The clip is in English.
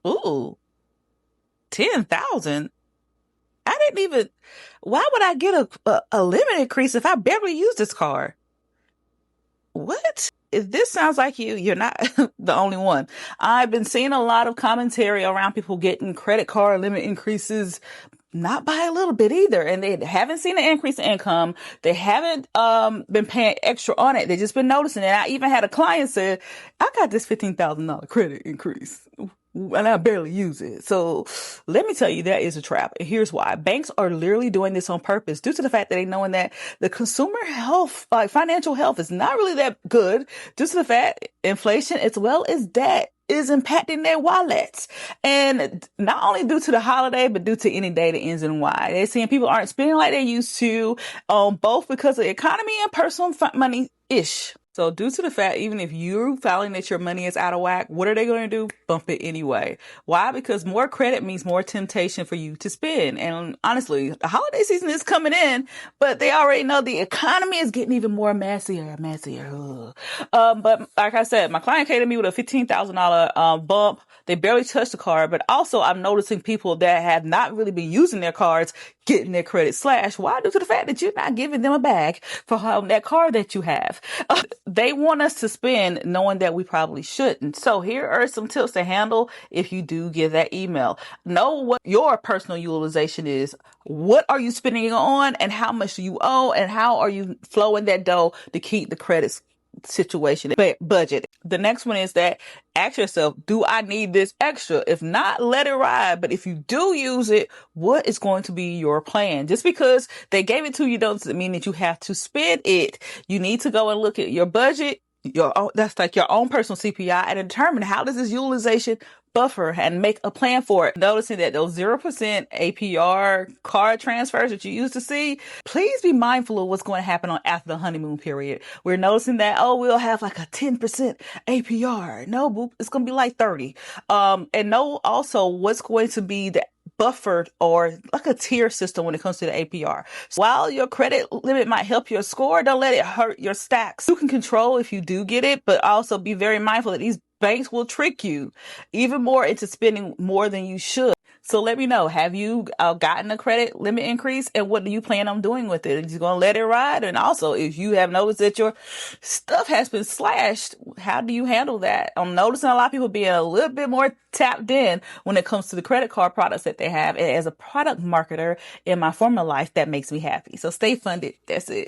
Ooh, 10,000. I didn't even. Why would I get a limit increase if I barely use this car? What? If this sounds like you, you're not the only one. I've been seeing a lot of commentary around people getting credit card limit increases, not by a little bit either. And they haven't seen an increase in income. They haven't been paying extra on it. They just been noticing it. I even had a client say, I got this $15,000 credit increase and I barely use it. So let me tell you, that is a trap. And here's why. Banks are literally doing this on purpose due to the fact that they knowing that the consumer health, like financial health, is not really that good due to the fact inflation as well as debt is impacting their wallets. And not only due to the holiday, but due to any day that ends in Y. They're seeing people aren't spending like they used to, both because of the economy and personal money-ish. So due to the fact, even if you're feeling that your money is out of whack, what are they going to do? Bump it anyway. Why? Because more credit means more temptation for you to spend. And honestly, the holiday season is coming in, but they already know the economy is getting even more messier. But like I said, my client came to me with a $15,000 bump. They barely touched the card, but also I'm noticing people that have not really been using their cards getting their credit slashed. Why? Due to the fact that you're not giving them a bag for that card that you have. They want us to spend knowing that we probably shouldn't. So here are some tips to handle if you do get that email. Know what your personal utilization is. What are you spending on and how much do you owe and how are you flowing that dough to keep the credit situation budget. The next one is that ask yourself, do I need this extra? If not, let it ride. But if you do use it, what is going to be your plan? Just because they gave it to you doesn't mean that you have to spend it. You need to go and look at your budget, that's like your own personal CPI, and determine how does this utilization buffer and make a plan for it. Noticing that those 0% APR card transfers that you used to see, please be mindful of what's going to happen after the honeymoon period. We're noticing that, we'll have like a 10% APR. No, boop, it's going to be like 30. And know also what's going to be the buffered or like a tier system when it comes to the APR. So while your credit limit might help your score, don't let it hurt your stacks. You can control if you do get it, but also be very mindful that these banks will trick you even more into spending more than you should. So let me know, have you gotten a credit limit increase and what do you plan on doing with it? Are you going to let it ride? And also, if you have noticed that your stuff has been slashed, how do you handle that? I'm noticing a lot of people being a little bit more tapped in when it comes to the credit card products that they have. And as a product marketer in my former life, that makes me happy. So stay funded. That's it.